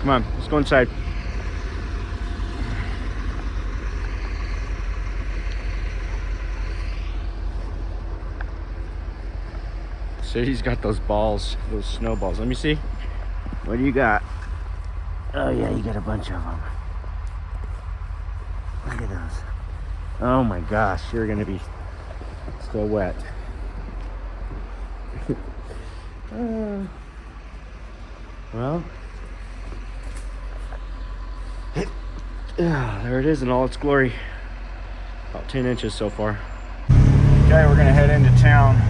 Come on, let's go inside. So he's got those balls, those snowballs. Let me see. What do you got? Oh yeah, you got a bunch of them. Look at those. Oh my gosh, you're gonna be so wet. Well, there it is in all its glory. About 10 inches so far. Okay, we're gonna head into town.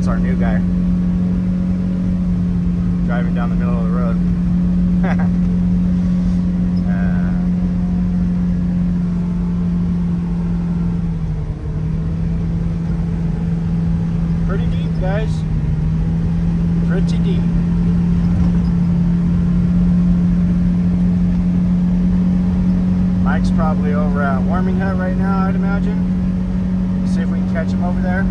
Our new guy driving down the middle of the road. Pretty deep, guys. Pretty deep. Mike's probably over at Warming Hut right now, I'd imagine. See if we can catch him over there.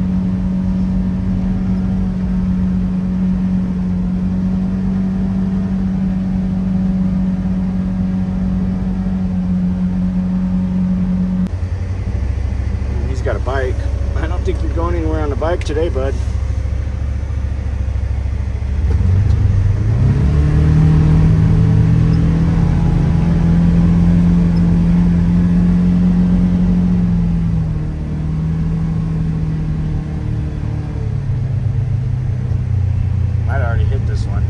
Got a bike. I don't think you're going anywhere on the bike today, bud. Might already hit this one.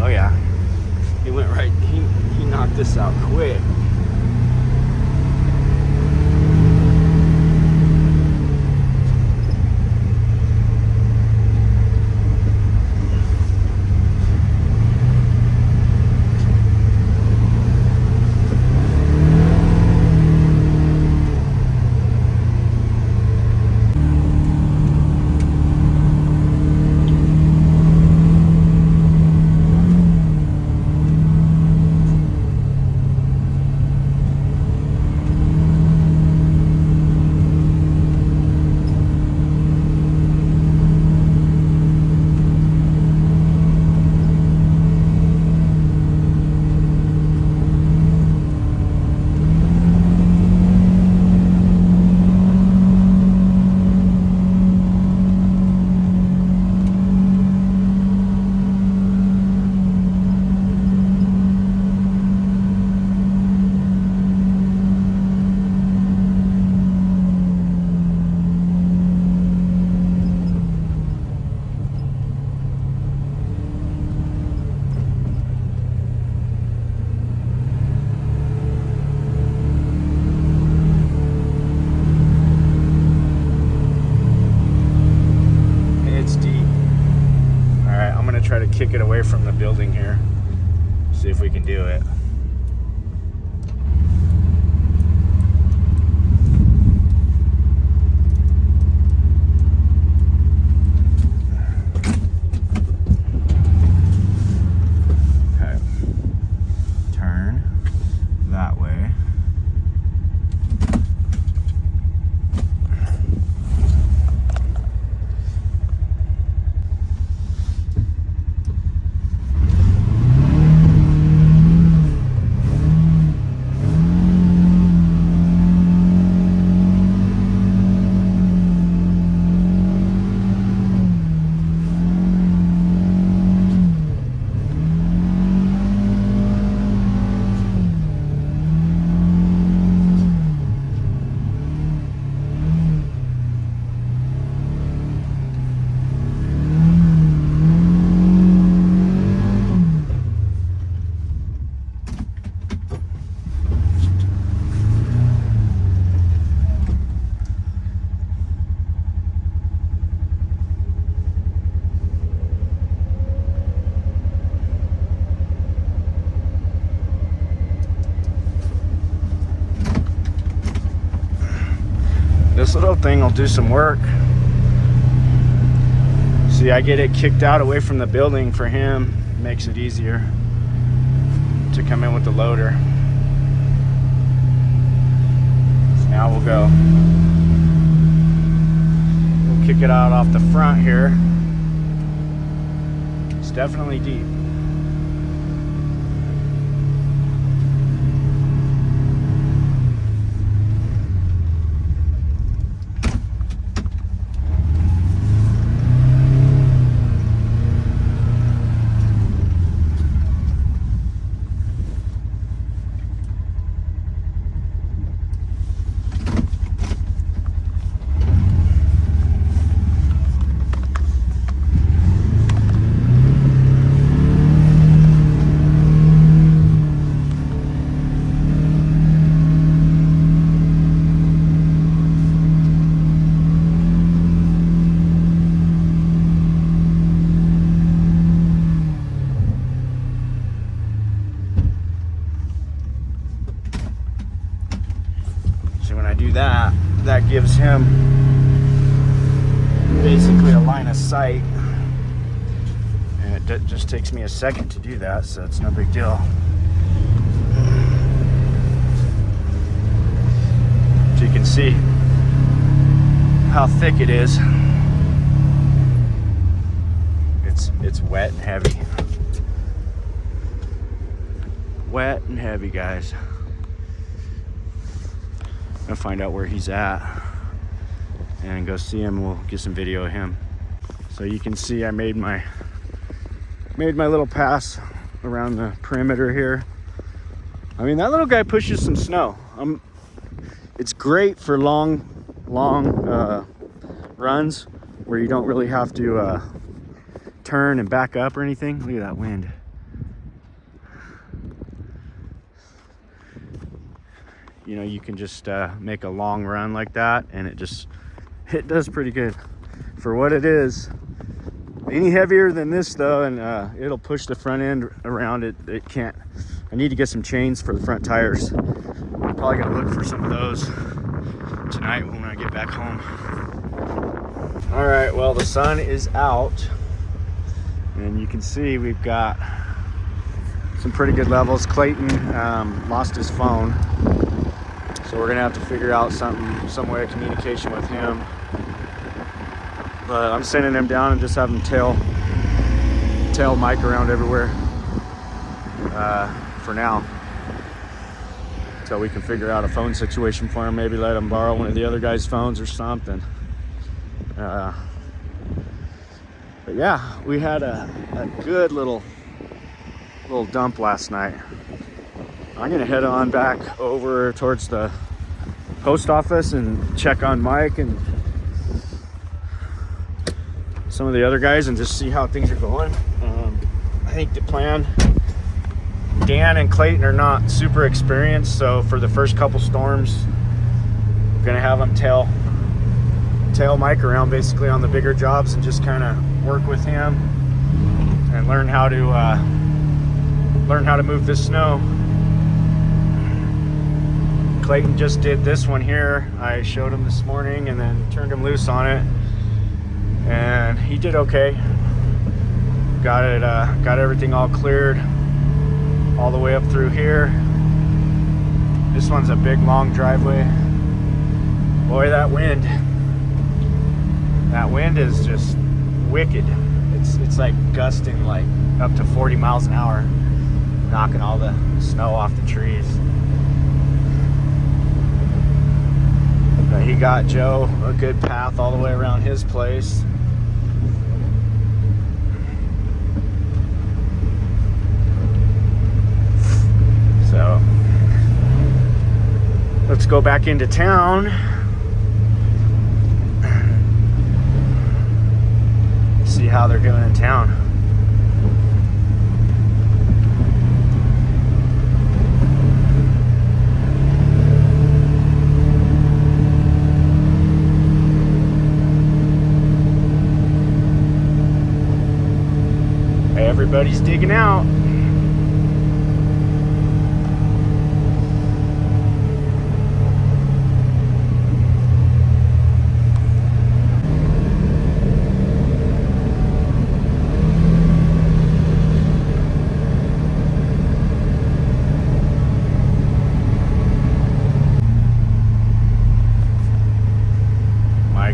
Oh yeah. He went right, he knocked this out quick. Try to kick it away from the building here. See if we can do it. Okay. Turn that way. this little thing will do some work. See, I get it kicked out away from the building for him. Makes it easier to come in with the loader. So now we'll go. We'll kick it out off the front here. It's definitely deep. That gives him basically a line of sight, and it just takes me a second to do that, so it's no big deal. So you can see how thick it is. It's wet and heavy. Wet and heavy, guys. I'll find out where he's at and go see him. We'll get some video of him. So you can see I made my little pass around the perimeter here. I mean, that little guy pushes some snow. It's great for long runs where you don't really have to turn and back up or anything. Look at that wind. You know, you can just make a long run like that, and it does pretty good for what it is. Any heavier than this though, and it'll push the front end around. It can't. I need to get some chains for the front tires. I'm probably gonna look for some of those tonight when I get back home. All right, well, the sun is out, and you can see we've got some pretty good levels. Clayton lost his phone, so we're gonna have to figure out some way of communication with him. But I'm sending him down and just have him tail Mike around everywhere for now, until we can figure out a phone situation for him. Maybe let him borrow one of the other guys' phones or something. But yeah, we had a good little dump last night. I'm gonna head on back over towards the post office and check on Mike and some of the other guys and just see how things are going. I think the plan, Dan and Clayton are not super experienced, so for the first couple storms, we're gonna have them tail Mike around basically on the bigger jobs and just kind of work with him and learn how to move this snow. Clayton just did this one here. I showed him this morning and then turned him loose on it, and he did okay. Got everything all cleared all the way up through here. This one's a big long driveway. Boy, that wind is just wicked. It's like gusting like up to 40 miles an hour, knocking all the snow off the trees. But he got Joe a good path all the way around his place. So let's go back into town. See how they're doing in town. Everybody's digging out.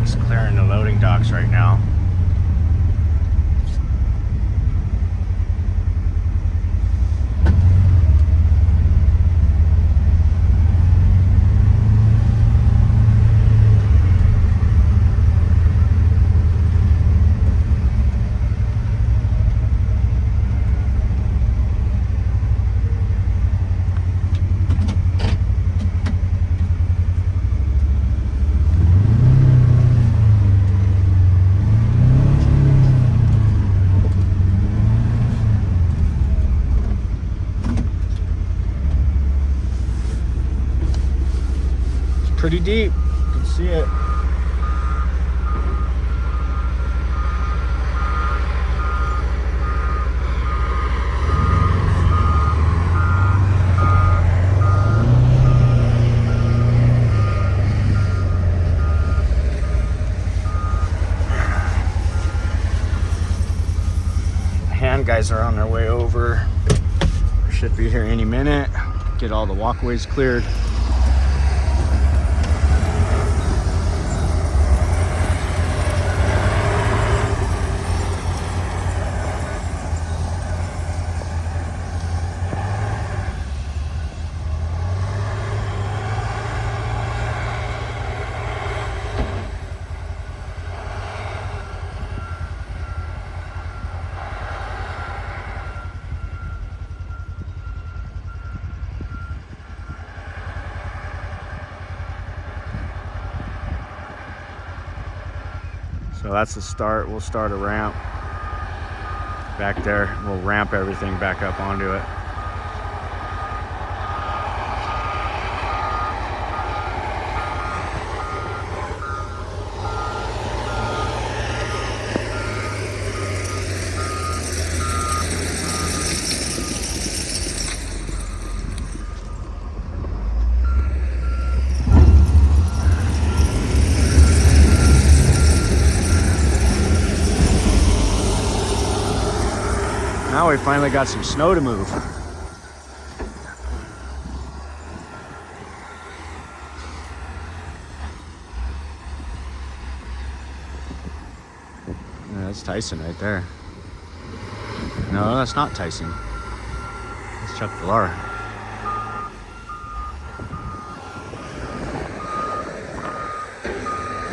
Lakes clearing the loading docks right now. Pretty deep, you can see it. Hand guys are on their way over. Should be here any minute. Get all the walkways cleared. So that's the start. We'll start a ramp back there. We'll ramp everything back up onto it. Now we finally got some snow to move. Yeah, that's Tyson right there. No, that's not Tyson. That's Chuck Villar.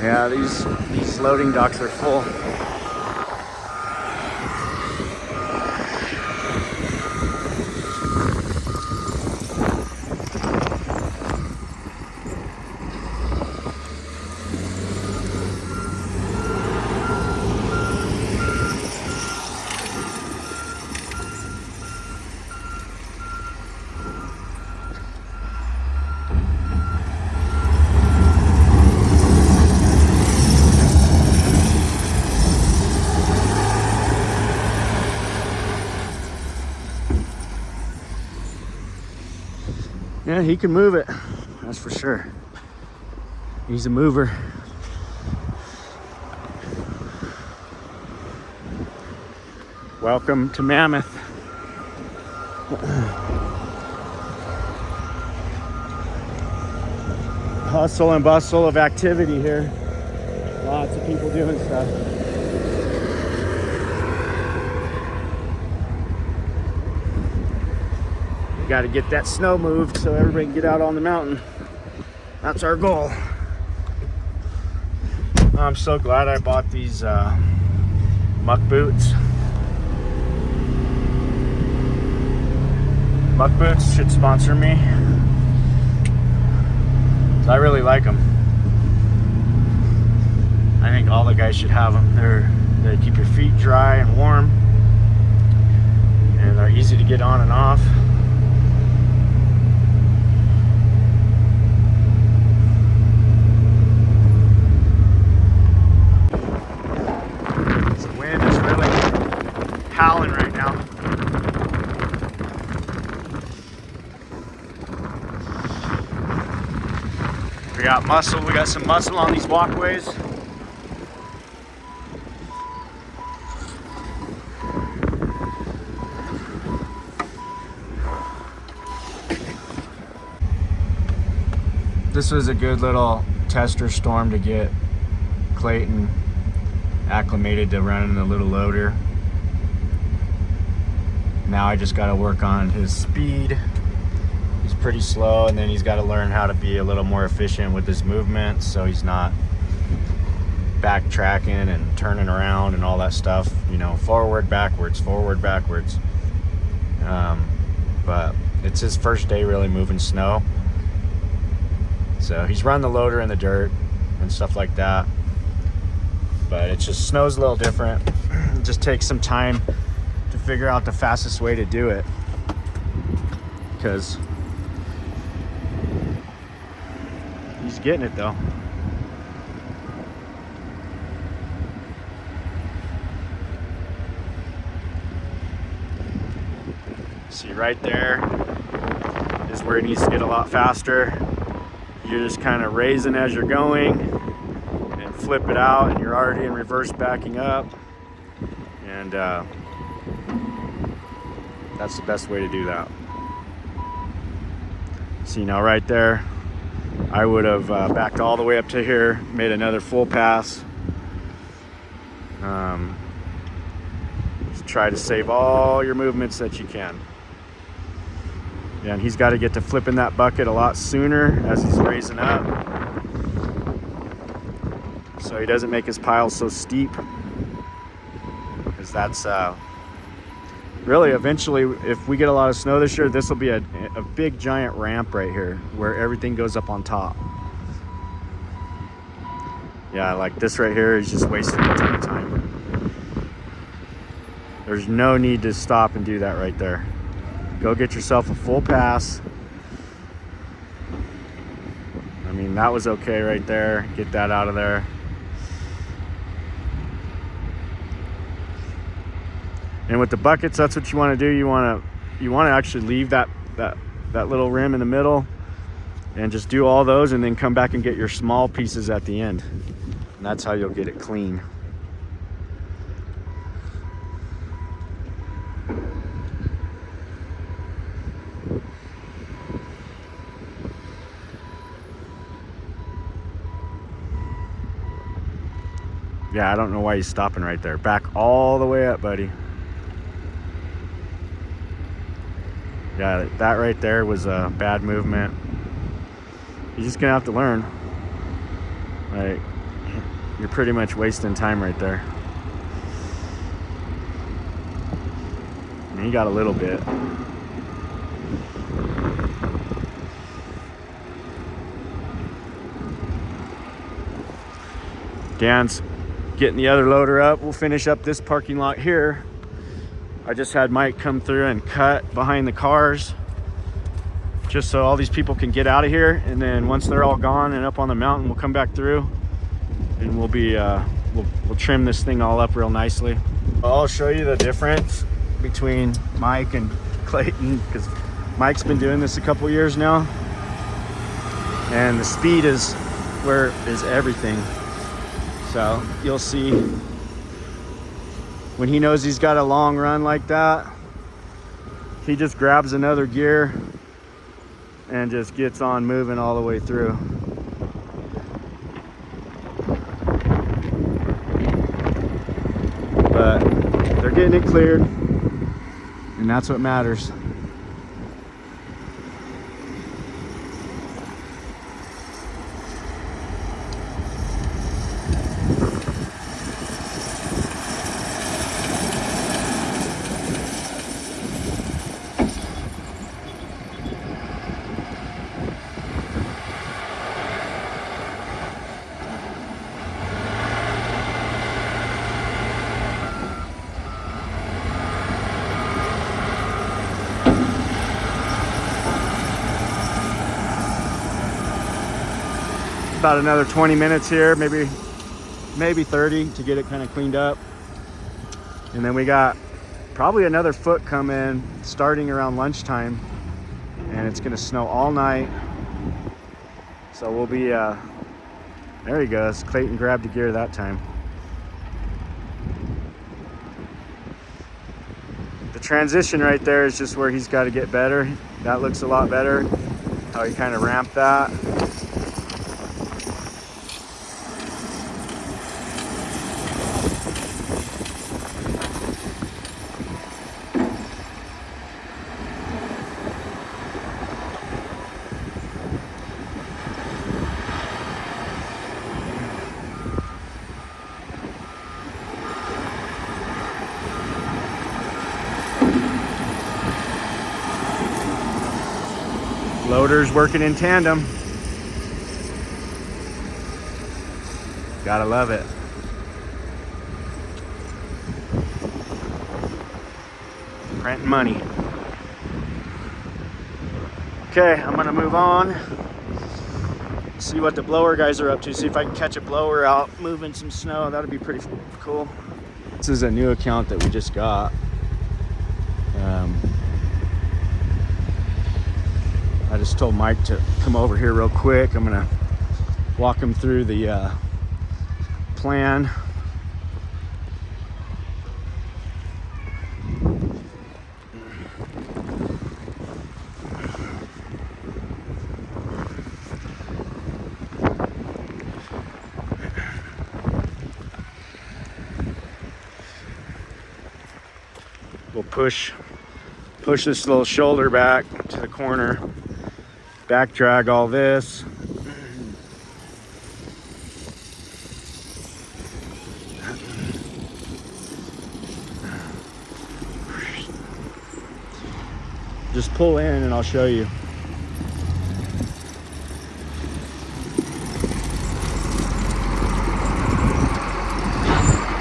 Yeah, these loading docks are full. Yeah, he can move it, that's for sure. He's a mover. Welcome to Mammoth. Hustle and bustle of activity here. Lots of people doing stuff. Got to get that snow moved so everybody can get out on the mountain. That's our goal. I'm so glad I bought these muck boots. Muck boots should sponsor me. I really like them. I think all the guys should have them. They keep your feet dry and warm, and they're easy to get on and off. Howling right now. We got muscle, we got some muscle on these walkways. This was a good little tester storm to get Clayton acclimated to running the little loader. Now I just got to work on his speed. He's pretty slow, and then he's got to learn how to be a little more efficient with his movements, so he's not backtracking and turning around and all that stuff, you know, forward, backwards. But it's his first day really moving snow, so he's run the loader in the dirt and stuff like that, but it just snow's a little different. It just takes some time to figure out the fastest way to do it, because he's getting it though. See right there is where it needs to get a lot faster. You're just kind of raising as you're going and flip it out, and you're already in reverse backing up, and that's the best way to do that. See now right there, I would have backed all the way up to here, made another full pass. Just try to save all your movements that you can. Yeah, and he's got to get to flipping that bucket a lot sooner as he's raising up, so he doesn't make his piles so steep, because that's really eventually, if we get a lot of snow this year, this will be a big giant ramp right here where everything goes up on top. Yeah, like this right here is just wasting a ton of time. There's no need to stop and do that right there. Go get yourself a full pass. I mean, that was okay right there. Get that out of there. And with the buckets, that's what you want to do. You want to actually leave that little rim in the middle and just do all those, and then come back and get your small pieces at the end. And that's how you'll get it clean. Yeah, I don't know why he's stopping right there. Back all the way up, buddy. Yeah, that right there was a bad movement. You're just gonna have to learn. Like, you're pretty much wasting time right there. And he got a little bit. Dan's getting the other loader up. We'll finish up this parking lot here. I just had Mike come through and cut behind the cars, just so all these people can get out of here, and then once they're all gone and up on the mountain, we'll come back through and we'll be we'll trim this thing all up real nicely. I'll show you the difference between Mike and Clayton, because Mike's been doing this a couple years now, and the speed is everything. So you'll see when he knows he's got a long run like that, he just grabs another gear and just gets on moving all the way through. But they're getting it cleared, and that's what matters. About another 20 minutes here, maybe 30 to get it kind of cleaned up. And then we got probably another foot coming starting around lunchtime, and it's gonna snow all night. So we'll be, there he goes. Clayton grabbed the gear that time. The transition right there is just where he's got to get better. That looks a lot better, how he kind of ramped that. Motors working in tandem. Gotta love it. Printing money. Okay, I'm gonna move on. See what the blower guys are up to. See if I can catch a blower out moving some snow. That'd be pretty cool. This is a new account that we just got. I just told Mike to come over here real quick. I'm gonna walk him through the plan. We'll push this little shoulder back to the corner, back drag all this. Just pull in and I'll show you.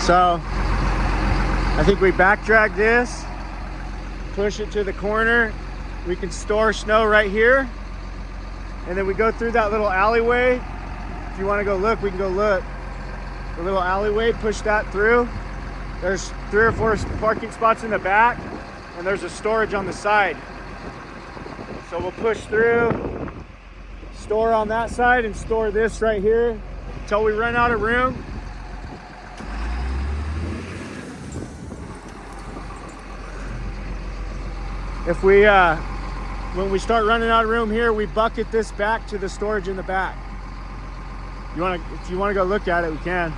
So I think we back drag this, push it to the corner. We can store snow right here. And then we go through that little alleyway. If you want to go look, we can go look. The little alleyway, push that through. There's 3 or 4 parking spots in the back, and there's a storage on the side. So we'll push through, store on that side, and store this right here until we run out of room. If we, when we start running out of room here, we bucket this back to the storage in the back. If you want to go look at it, we can.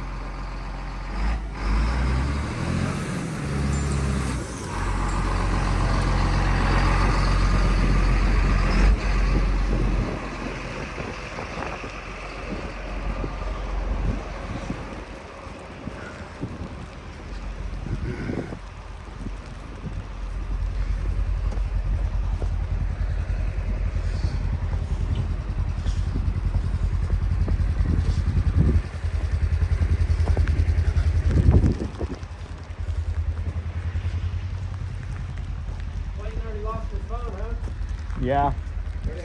Yeah.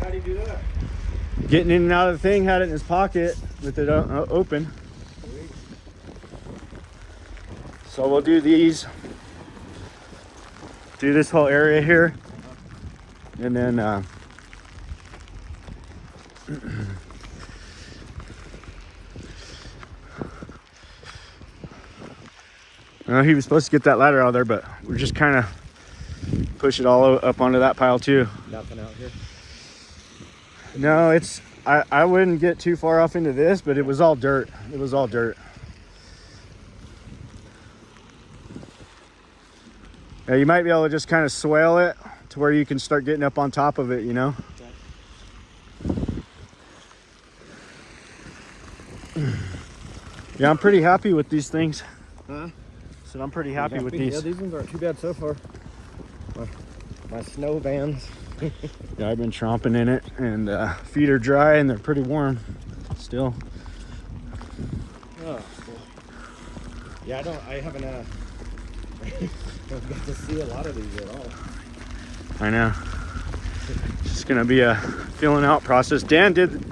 How do you do that? Getting in and out of the thing, had it in his pocket with it open. Sweet. So we'll do these. Do this whole area here. And then he was supposed to get that ladder out of there, but we're just kind of push it all up onto that pile too. Nothing out here? No, it's I wouldn't get too far off into this, but it was all dirt. It was all dirt. Yeah, you might be able to just kind of swale it to where you can start getting up on top of it, you know? Okay. Yeah, I'm pretty happy with these things. Huh? So I'm pretty happy with these. Yeah, these ones aren't too bad so far. My snow vans. Yeah, I've been tromping in it, and feet are dry and they're pretty warm still. Oh, cool. Yeah, I haven't don't get to see a lot of these at all. I know. It's just gonna be a filling out process. Dan did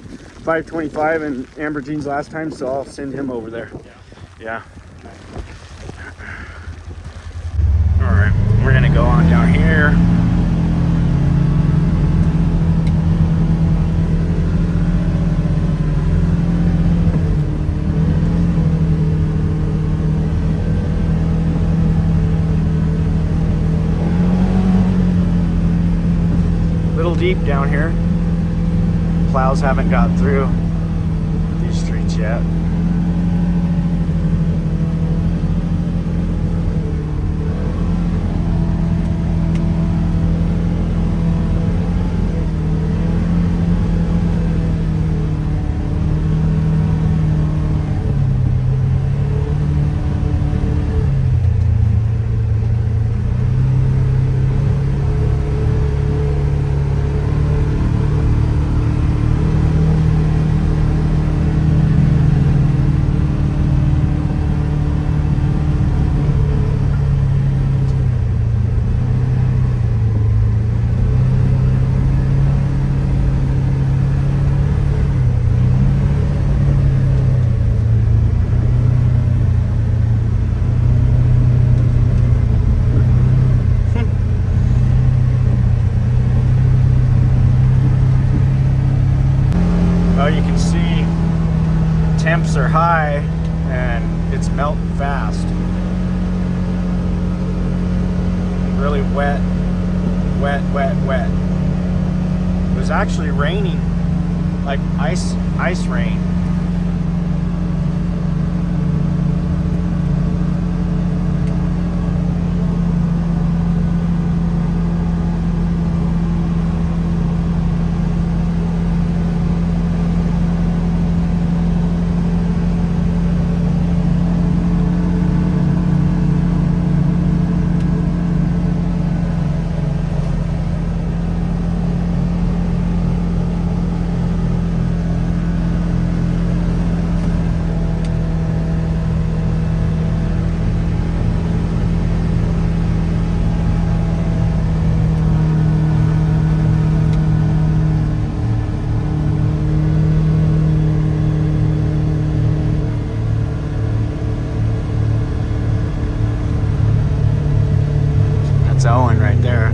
525 and Amber Jean's last time, so I'll send him over there. Yeah. All right, we're gonna go on down here. Deep down here. Plows haven't got through these streets yet. high and it's melting fast. Really wet, wet, wet, wet. It was actually raining, like ice rain. Owen right there.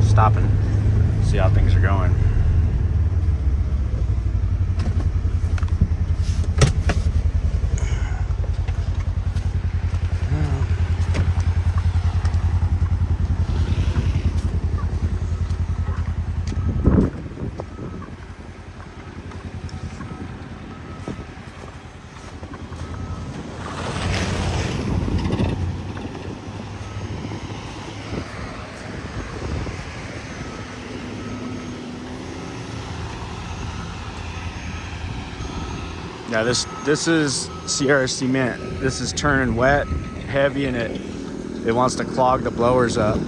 Stop and see how things are going. Yeah, this is Sierra cement. This is turning wet, heavy, and it wants to clog the blowers up.